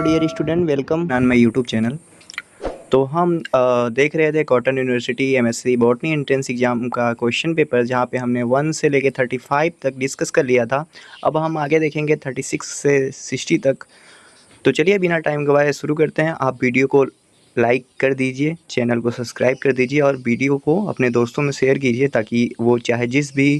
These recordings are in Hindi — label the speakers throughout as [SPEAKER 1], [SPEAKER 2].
[SPEAKER 1] Hello dear student, welcome on my YouTube channel. तो हम देख रहे थे Cotton University MSc botany entrance exam का क्वेश्चन पेपर, जहाँ पे हमने 1 से लेके 35 तक डिस्कस कर लिया था। अब हम आगे देखेंगे 36 से 60 तक। तो चलिए बिना टाइम गवाए शुरू करते हैं। आप वीडियो को लाइक कर दीजिए, चैनल को सब्सक्राइब कर दीजिए और वीडियो को अपने दोस्तों में शेयर कीजिए, ताकि वो चाहे जिस भी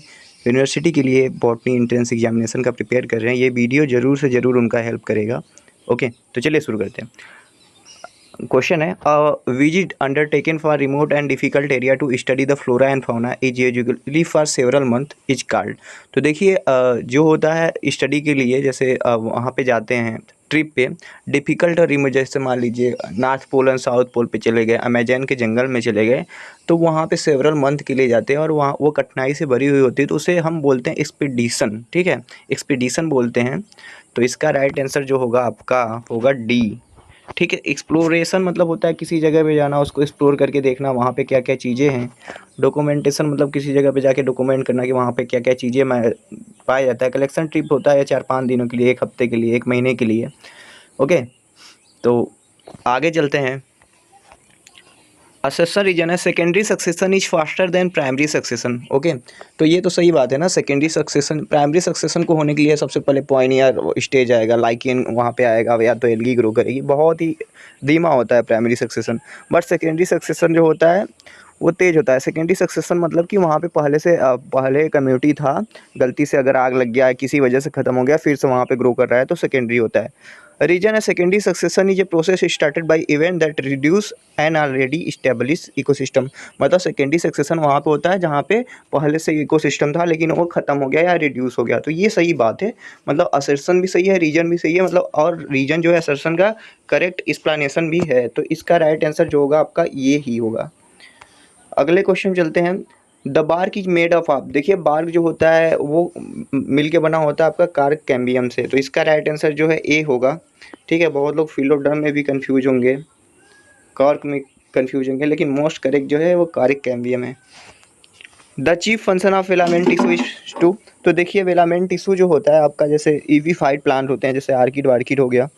[SPEAKER 1] यूनिवर्सिटी के लिए बॉटनी एंट्रेंस एग्जामिनेशन का प्रिपेयर कर रहे हैं, ये वीडियो ज़रूर से ज़रूर उनका हेल्प करेगा। ओके, तो चलिए शुरू करते हैं। क्वेश्चन है, a visit undertaken for remote and difficult area to study the flora and fauna is usually for several month is called. तो देखिए, जो होता है स्टडी के लिए, जैसे वहाँ पे जाते हैं ट्रिप पे, डिफ़िकल्ट और रिमोट, जैसे मान लीजिए North Pole and South Pole पे चले गए, अमेजन के जंगल में चले गए, तो वहाँ पे सेवरल मंथ के लिए जाते हैं और वहाँ वो कठिनाई से भरी हुई होती है, तो उसे हम बोलते हैं एक्सपीडिशन। ठीक है, एक्सपीडिशन बोलते हैं। तो इसका राइट आंसर जो होगा आपका होगा डी। ठीक है, एक्सप्लोरेशन मतलब होता है किसी जगह पे जाना, उसको एक्सप्लोर करके देखना वहाँ पे क्या क्या चीज़ें हैं। डॉक्यूमेंटेशन मतलब किसी जगह पे जाके डॉक्यूमेंट करना कि वहाँ पे क्या क्या चीज़ें पाया जाता है। कलेक्शन ट्रिप होता है 4-5 दिनों के लिए, 1 हफ्ते के लिए, 1 महीने के लिए। ओके, तो आगे चलते हैं। सक्सेशन रीजन है, secondary succession is faster than primary succession. Okay, तो ये तो सही बात है ना। सेकेंडरी सक्सेशन, प्राइमरी सक्सेशन को होने के लिए सबसे पहले पॉइनियर स्टेज आएगा, लाइकेन वहाँ पे आएगा, या तो एल्गी ग्रो करेगी। बहुत ही धीमा होता है primary succession, but secondary succession जो होता है वो तेज़ होता है। सेकेंडरी सक्सेशन मतलब कि वहाँ पे पहले से पहले कम्युनिटी था, गलती से अगर आग लग गया, किसी वजह से ख़त्म हो गया, फिर से वहाँ पे ग्रो कर रहा है, तो सेकेंडरी होता है। रीजन है, secondary succession is a process started by event that reduce an already establish ecosystem. मतलब सेकेंडरी सक्सेशन वहाँ पे होता है जहाँ पे पहले से इकोसिस्टम था, लेकिन वो ख़त्म हो गया या रिड्यूस हो गया। तो ये सही बात है, मतलब असर्शन भी सही है, रीजन भी सही है, मतलब और रीजन जो है असर्शन का करेक्ट एक्सप्लेनेशन भी है। तो इसका राइट आंसर जो होगा आपका ये ही होगा। अगले क्वेश्चन चलते हैं। The bark is made of up. देखिए, बार्क जो होता है वो मिल के बना होता है आपका कार्क कैम्बियम से। तो इसका राइट आंसर जो है ए होगा। ठीक है, बहुत लोग फिलोडर्म में भी कंफ्यूज होंगे, कार्क में कंफ्यूज होंगे, लेकिन मोस्ट करेक्ट जो है वो कार्क कैम्बियम है। The chief function of velamen tissue is to. तो देखिए, वेलामेंट टिश्यू जो होता है आपका, जैसे ईवीफाइड प्लांट होते हैं, जैसे आर्किड वार्किड हो गया,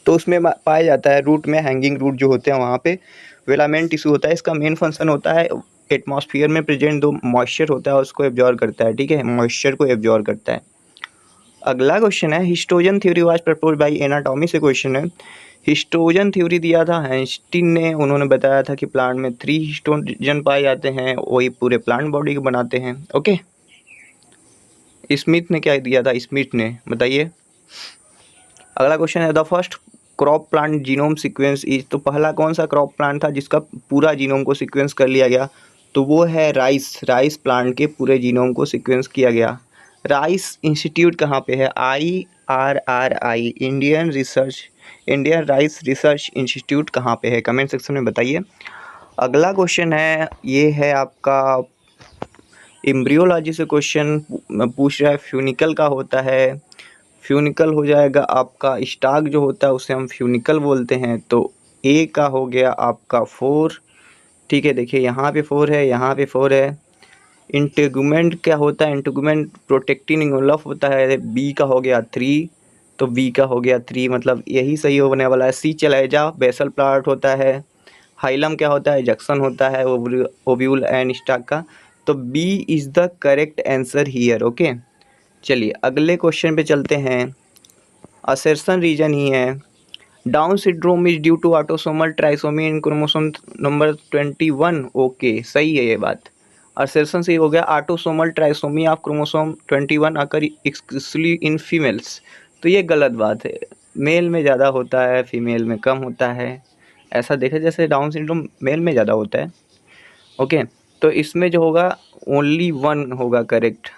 [SPEAKER 1] तो उसमें पाया जाता है रूट में, हैंगिंग रूट जो होते हैं वहाँ पे वेलामेंट टिश्यू होता है। इसका मेन फंक्शन होता है एटमॉस्फेयर में प्रेजेंट जो मॉइस्चर होता है उसको एब्जॉर्ब करता है। ठीक है, मॉइस्चर को एब्जॉर्ब करता है। अगला क्वेश्चन है, histogen theory was propose by anatomy से क्वेश्चन है। हिस्टोजन थ्योरी दिया था आइंस्टीन ने। उन्होंने बताया था कि प्लांट में 3 हिस्टोजन पाए जाते हैं, वही पूरे प्लांट बॉडी को बनाते हैं। ओके, स्मिथ ने क्या दिया था, स्मिथ ने, बताइए। अगला क्वेश्चन है, the first crop plant genome sequence is. तो पहला कौन सा क्रॉप प्लांट था जिसका पूरा जीनोम को सीक्वेंस कर लिया गया? तो वो है राइस। राइस प्लांट के पूरे जीनोम को सीक्वेंस किया गया। राइस इंस्टीट्यूट कहाँ पे है? IRRI, Indian rice research institute कहाँ पे है? कमेंट सेक्शन में बताइए। अगला क्वेश्चन है, ये है आपका एम्ब्रियोलॉजी से क्वेश्चन पूछ रहा है, फ्यूनिकल का होता है। फ्यूनिकल हो जाएगा आपका स्टाक जो होता है उसे हम फ्यूनिकल बोलते हैं। तो ए का हो गया आपका 4। ठीक है, देखिए यहाँ पे 4 है, यहाँ पे 4 है। इंटेगुमेंट क्या होता है? इंटेगुमेंट प्रोटेक्टिंग एनवलप होता है। बी का हो गया 3, तो बी का हो गया 3, मतलब यही सही होने वाला है। सी चलाइजा बेसल पार्ट होता है। हाइलम क्या होता है? जंक्शन होता है ओव्यूल एंड स्टाक का। तो B is the correct answer here. Okay, चलिए अगले क्वेश्चन पे चलते हैं। असर्शन रीजन ही है, Down syndrome is due to autosomal trisomy in chromosome number 21। Okay, सही है ये बात। असर्शन सही हो गया। Autosomal trisomy of chromosome 21 occur exclusively in females. तो ये गलत बात है, मेल में ज़्यादा होता है, फीमेल में कम होता है। ऐसा देखा, जैसे डाउन सिंड्रोम मेल में ज़्यादा होता है। ओके, तो इसमें जो होगा ओनली 1 होगा correct.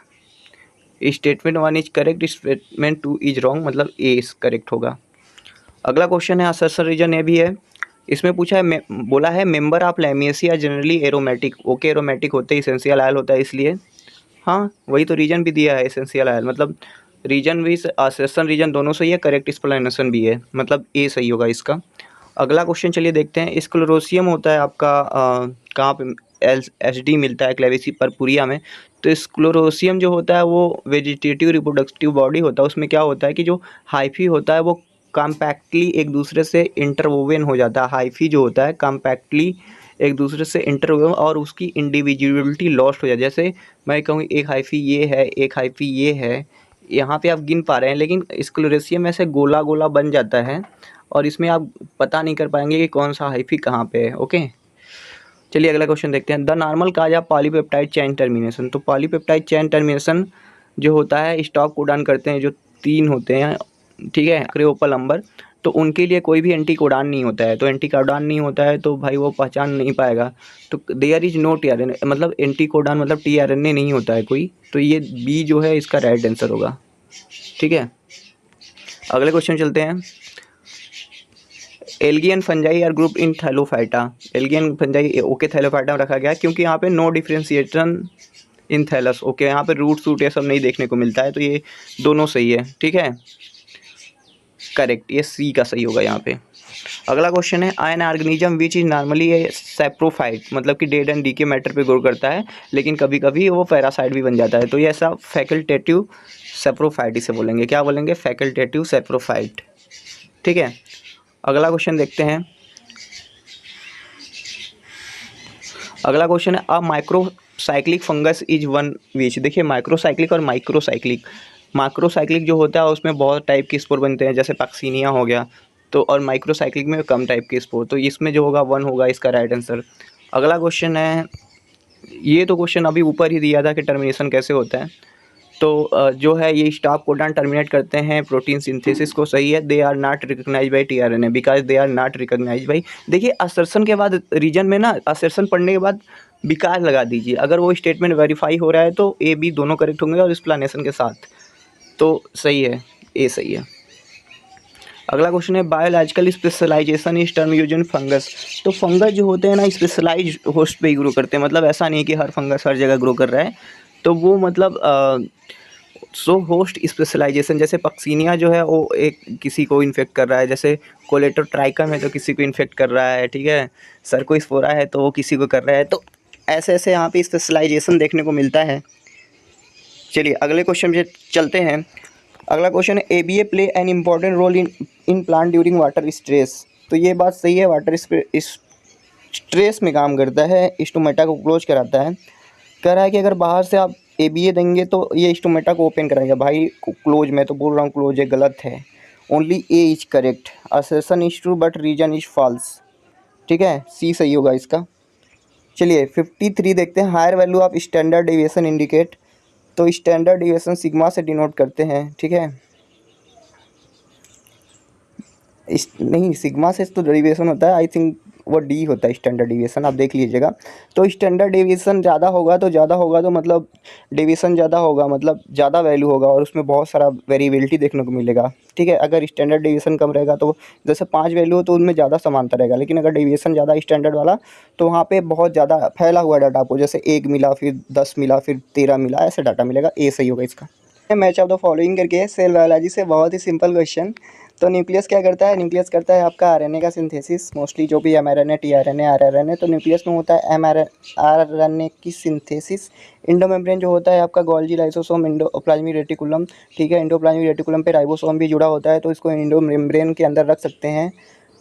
[SPEAKER 1] Statement 1 is correct, statement 2 is wrong, मतलब ए इज करेक्ट होगा। अगला क्वेश्चन है, असर्शन रीजन ए भी है। इसमें पूछा है, बोला है member of Lamiaceae generally aromatic. Okay, aromatic होते हैं, इसेंशियल आयल होता है इसलिए। हाँ, वही तो रीजन भी दिया है, एसेंशियल आयल, मतलब रीजन भी असर्शन रीजन दोनों सही है, करेक्ट एक्सप्लेनेशन भी है, मतलब ए सही होगा इसका। अगला क्वेश्चन चलिए देखते हैं। स्क्लेरोसियम होता है आपका कहाँ पे? SD मिलता है क्लेविसी परपुरिया में। तो स्क्लेरोसियम जो होता है वो वेजिटेटिव रिप्रोडक्टिव बॉडी होता है। उसमें क्या होता है कि जो हाइफी होता है वो कॉम्पैक्टली एक दूसरे से इंटरवोवन हो जाता है। हाइफी जो होता है कॉम्पैक्टली एक दूसरे से इंटरवोवन और उसकी इंडिविजुअलिटी लॉस्ट हो जाती है। जैसे मैं कहूँ एक हाइफी ये है, एक हाइफी ये है, यहाँ पे आप गिन पा रहे हैं, लेकिन स्क्लेरोसिया में ऐसे गोला गोला बन जाता है और इसमें आप पता नहीं कर पाएंगे कि कौन सा हाइफी कहाँ पे है। ओके, चलिए अगला क्वेश्चन देखते हैं। The normal cause of polypeptide chain termination. तो पॉलीपेप्टाइड चेन टर्मिनेशन जो होता है स्टॉप कोडान करते हैं जो 3 होते हैं, ठीक है, क्रेओपल नंबर, तो उनके लिए कोई भी एंटी कोडान नहीं होता है। तो एंटी कोडान नहीं होता है तो भाई वो पहचान नहीं पाएगा। तो देयर इज नो टीआरएनए, मतलब एंटी कोडान मतलब टीआरएनए नहीं होता है कोई। तो ये बी जो है इसका राइट आंसर होगा। ठीक है, अगले क्वेश्चन चलते हैं। Algae and fungi are group in Thallophyta. Algae and fungi okay Thallophyta में रखा गया क्योंकि यहाँ पे no differentiation in thallus. Okay, यहाँ पे रूट सूट ये सब नहीं देखने को मिलता है, तो ये दोनों सही है। ठीक है, करेक्ट, ये सी का सही होगा यहाँ पे। अगला क्वेश्चन है an organism which is normally A saprophyte, मतलब कि डेड एंड डीके मैटर पे ग्रो करता है लेकिन कभी कभी वो पैरासाइट भी बन जाता है। तो ये ऐसा फैकल्टेटिव सैप्रोफाइट इसे बोलेंगे। क्या बोलेंगे? Facultative saprophyte. ठीक है, अगला क्वेश्चन देखते हैं। अगला क्वेश्चन है अ microcyclic fungus is one which. देखिए माइक्रोसाइक्लिक और माइक्रोसाइक्लिक, माइक्रोसाइक्लिक जो होता है उसमें बहुत टाइप के स्पोर बनते हैं, जैसे पैक्सीनिया हो गया, तो और माइक्रोसाइक्लिक में कम टाइप के स्पोर। तो इसमें जो होगा 1 होगा इसका राइट आंसर। अगला क्वेश्चन है, ये तो क्वेश्चन अभी ऊपर ही दिया था कि टर्मिनेशन कैसे होता है। तो जो है ये स्टॉप कोडॉन टर्मिनेट करते हैं प्रोटीन सिंथेसिस को। सही है, they are not recognized by tRNA because they are not recognized by. देखिए असर्शन के बाद रीजन में ना, असर्शन पढ़ने के बाद बिकॉज लगा दीजिए। अगर वो स्टेटमेंट वेरीफाई हो रहा है तो ए बी दोनों करेक्ट होंगे और एक्सप्लेनेशन के साथ, तो सही है, ए सही है। अगला क्वेश्चन है biological specialization is term use in fungus. तो फंगस जो होते हैं ना स्पेशलाइज होस्ट पे ही ग्रो करते हैं, मतलब ऐसा नहीं कि हर फंगस हर जगह ग्रो कर रहा है। तो वो मतलब सो होस्ट स्पेशलाइजेशन, जैसे पक्सीनिया जो है वो एक किसी को इन्फेक्ट कर रहा है, जैसे कोलेटोट्राइकम है तो किसी को इन्फेक्ट कर रहा है, ठीक है, सर्कोस्पोरा है तो वो किसी को कर रहा है। तो ऐसे ऐसे यहाँ पे स्पेशलाइजेशन देखने को मिलता है। चलिए अगले क्वेश्चन पे चलते हैं। अगला क्वेश्चन है ABA play an important role in plant during water stress. तो ये बात सही है, वाटर स्ट्रेस में काम करता है, स्टोमेटा को क्लोज कराता है। कह रहा है कि अगर बाहर से आप एबीए देंगे तो ये स्टोमेटा को ओपन कराएगा। भाई क्लोज, मैं तो बोल रहा हूँ क्लोज है, गलत है। Only A is correct, assertion is true but reason is false. ठीक है, सी सही होगा इसका। चलिए 53 देखते हैं। Higher value of standard deviation indicate. तो स्टैंडर्ड डेविएशन सिग्मा से डिनोट करते हैं। ठीक है, नहीं सिग्मा से तो डेविएशन होता है, आई थिंक वो डी होता है स्टैंडर्ड डेविएशन, आप देख लीजिएगा। तो स्टैंडर्ड डेविएशन ज़्यादा होगा तो मतलब डेविएशन ज़्यादा होगा मतलब ज़्यादा वैल्यू होगा और उसमें बहुत सारा वेरिएबिलिटी देखने को मिलेगा। ठीक है, अगर स्टैंडर्ड डेविएशन कम रहेगा तो जैसे 5 वैल्यू हो तो उनमें ज़्यादा समानता रहेगा, लेकिन अगर डेविएशन ज़्यादा स्टैंडर्ड वाला तो वहाँ पे बहुत ज़्यादा फैला हुआ डाटा आपको, जैसे 1 मिला फिर 10 मिला फिर 13 मिला, ऐसे डाटा मिलेगा। ए सही होगा इसका। मैच ऑफ द फॉलोइंग करके सेल बायोलॉजी से बहुत ही सिंपल क्वेश्चन। तो न्यूक्लियस क्या करता है? न्यूक्लियस करता है आपका आरएनए का सिंथेसिस, मोस्टली जो भी एमआरएनए, टीआरएनए, आरआरएनए। तो न्यूक्लियस में होता है आरएनए की सिंथेसिस। इंडोमेम्ब्रेन जो होता है आपका गोल्जी लाइसोसोम, इंडोप्लाज्मिक रेटिकुलम। ठीक है, इंडोप्लाज्मिक रेटिकुलम पे राइबोसोम भी जुड़ा होता है, तो इसको इंडोमेम्ब्रेन के अंदर रख सकते हैं।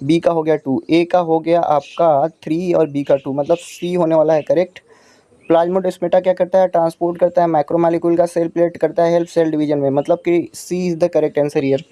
[SPEAKER 1] बी का हो गया 2, ए का हो गया आपका 3 और बी का 2, मतलब सी होने वाला है करेक्ट। प्लाज्मोडेस्माटा क्या करता है? ट्रांसपोर्ट करता है मैक्रोमोलेक्यूल का, सेल प्लेट करता है हेल्प सेल डिवीजन में, मतलब कि C is the correct answer here.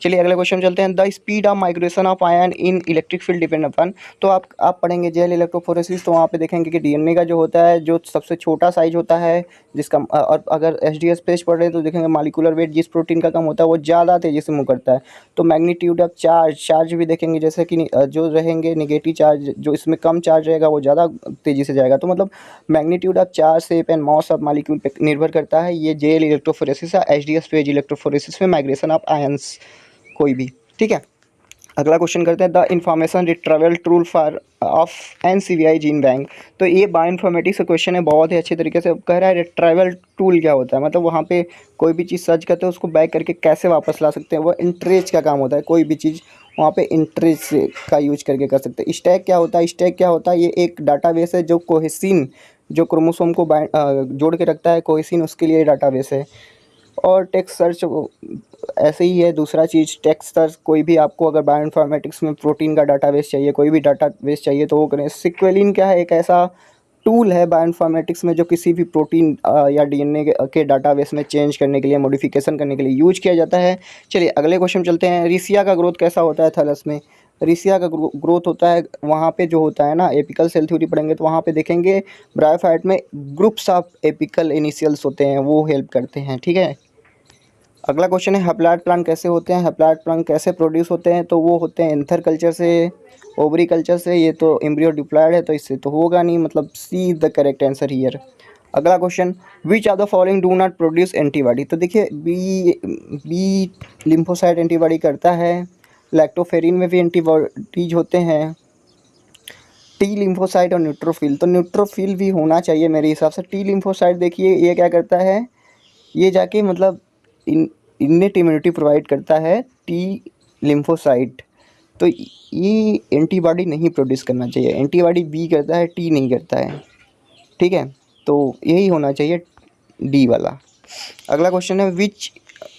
[SPEAKER 1] चलिए अगले क्वेश्चन चलते हैं। The speed of migration of ion in electric field depend upon. तो आप पढ़ेंगे जेल इलेक्ट्रोफोरेसिस, तो वहाँ पे देखेंगे कि डीएनए का जो होता है जो सबसे छोटा साइज होता है जिसका, और अगर एचडीएस पेज पढ़ रहे हैं तो देखेंगे मालिकुलर वेट जिस प्रोटीन का कम होता है वो ज़्यादा तेज़ी से मूव करता है। तो मैग्नीट्यूड ऑफ चार्ज भी देखेंगे, जैसे कि जो रहेंगे निगेटिव चार्ज, जो इसमें कम चार्ज रहेगा वो ज़्यादा तेज़ी से जाएगा। तो मतलब magnitude of charge, shape and mass of molecule पे निर्भर करता है। ये जेल इलेक्ट्रोफोरेसिस है, एचडीएस पेज इलेक्ट्रोफोरेसिस में माइग्रेशन ऑफ आयंस कोई भी। ठीक है, अगला क्वेश्चन करते हैं। The information retrieval tool for of NCBI gene bank. तो ये बायोइन्फॉर्मेटिक्स का क्वेश्चन है, बहुत ही अच्छे तरीके से कह रहा है रिट्रीवल टूल क्या होता है, मतलब वहाँ पे कोई भी चीज़ सर्च करते हैं उसको बैक करके कैसे वापस ला सकते हैं, वो इंट्रेज का काम होता है। कोई भी चीज़ वहाँ पे इंट्रेज का यूज करके कर सकते हैं। स्टैक क्या होता है? स्टैक क्या होता है? ये एक डाटाबेस है जो कोहेसिन, जो क्रोमोसोम को जोड़ के रखता है, कोहेसिन उसके लिए डाटाबेस है। और टेक्स्ट सर्च ऐसे ही है। दूसरा चीज़ टेक्स्ट सर्च, कोई भी आपको अगर बायोइन्फॉर्मेटिक्स में प्रोटीन का डाटाबेस चाहिए, कोई भी डाटाबेस चाहिए तो वो करें। सिक्वेलिन क्या है, एक ऐसा टूल है बायोइन्फॉर्मेटिक्स में जो किसी भी प्रोटीन या डीएनए के डाटाबेस में चेंज करने के लिए, मॉडिफिकेशन करने के लिए यूज किया जाता है। चलिए अगले क्वेश्चन चलते हैं। रिसिया का ग्रोथ कैसा होता है थैलस में? रिसिया का ग्रोथ होता है वहाँ पे जो होता है ना, एपिकल सेल थ्योरी पढ़ेंगे तो वहाँ पे देखेंगे ब्रायोफाइट में ग्रुप्स ऑफ एपिकल इनिशियल्स होते हैं, वो हेल्प करते हैं, ठीक है। अगला क्वेश्चन है हैप्लॉइड प्लांट कैसे होते हैं? हैप्लॉइड प्लांट कैसे प्रोड्यूस होते हैं? तो वो होते हैं एंथर कल्चर से, ओवरी कल्चर से। ये तो एम्ब्रियो डिप्लॉयड है तो इससे तो होगा नहीं, मतलब C the correct answer here. अगला question, which are the following do not produce antibody? तो देखिए बी लिम्फोसाइट एंटीबॉडी करता है, लैक्टोफेरिन में भी एंटीबॉडीज होते हैं, टी लिम्फोसाइट और न्यूट्रोफिल। तो न्यूट्रोफिल भी होना चाहिए मेरे हिसाब से। टी लिम्फोसाइट देखिए ये क्या करता है, ये जाके मतलब इन्नेट इम्यूनिटी प्रोवाइड करता है टी लिम्फोसाइट। तो ये एंटीबॉडी नहीं प्रोड्यूस करना चाहिए, एंटीबॉडी बी करता है, टी नहीं करता है, ठीक है। तो यही होना चाहिए डी वाला। अगला क्वेश्चन है विच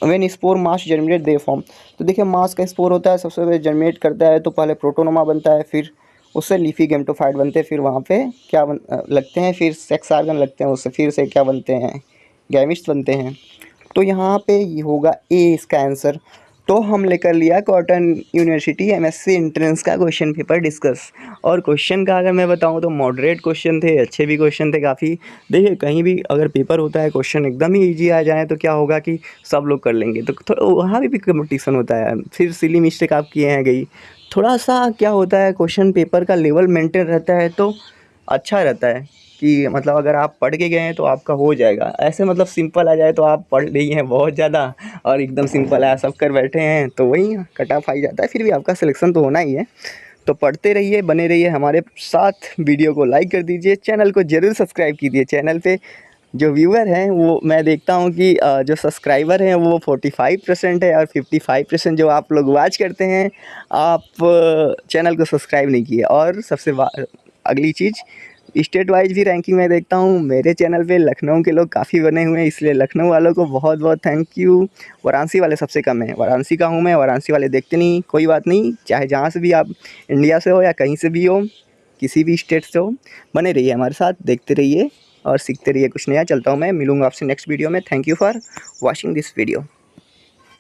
[SPEAKER 1] when spore mass germinate they form? तो देखिए मास का स्पोर होता है, सबसे पहले जर्मिनेट करता है तो पहले प्रोटोनोमा बनता है, फिर उससे लीफी गैमेटोफाइट बनते हैं, फिर वहाँ पे क्या लगते हैं, फिर सेक्स ऑर्गन लगते हैं, उससे फिर से क्या बनते हैं, गैमिट्स बनते हैं। तो यहाँ पे ये होगा ए इसका आंसर। तो हम लेकर लिया कॉटन यूनिवर्सिटी एमएससी एंट्रेंस का क्वेश्चन पेपर डिस्कस। और क्वेश्चन का अगर मैं बताऊँ तो मॉडरेट क्वेश्चन थे, अच्छे भी क्वेश्चन थे काफ़ी। देखिए कहीं भी अगर पेपर होता है क्वेश्चन एकदम ही ईजी आ जाए तो क्या होगा कि सब लोग कर लेंगे, तो थोड़ा वहाँ भी कंपटीशन होता है, फिर सिली मिस्टेक आप किए हैं गई, थोड़ा सा क्या होता है क्वेश्चन पेपर का लेवल मेंटेन रहता है तो अच्छा रहता है कि मतलब अगर आप पढ़ के गए हैं तो आपका हो जाएगा। ऐसे मतलब सिंपल आ जाए तो आप पढ़ रही हैं बहुत ज़्यादा और एकदम सिंपल आया सब कर बैठे हैं तो वही कट ऑफ आ जाता है। फिर भी आपका सिलेक्शन तो होना ही है। तो पढ़ते रहिए, बने रहिए हमारे साथ। वीडियो को लाइक कर दीजिए, चैनल को ज़रूर सब्सक्राइब कीजिए। चैनल पे जो व्यूअर हैं वो मैं देखता हूँ कि जो सब्सक्राइबर हैं वो 45% है और 55% जो आप लोग वॉच करते हैं आप चैनल को सब्सक्राइब नहीं किए। और सबसे अगली चीज़, स्टेट वाइज भी रैंकिंग में देखता हूँ, मेरे चैनल पे लखनऊ के लोग काफ़ी बने हुए हैं, इसलिए लखनऊ वालों को बहुत बहुत थैंक यू। वाराणसी वाले सबसे कम हैं, वाराणसी का हूँ मैं, वाराणसी वाले देखते नहीं, कोई बात नहीं, चाहे जहाँ से भी आप इंडिया से हो या कहीं से भी हो, किसी भी स्टेट से हो, बने रहिए हमारे साथ, देखते रहिए और सीखते रहिए कुछ नया। चलता हूँ मैं, मिलूँगा आपसे नेक्स्ट वीडियो में। Thank you for watching this video.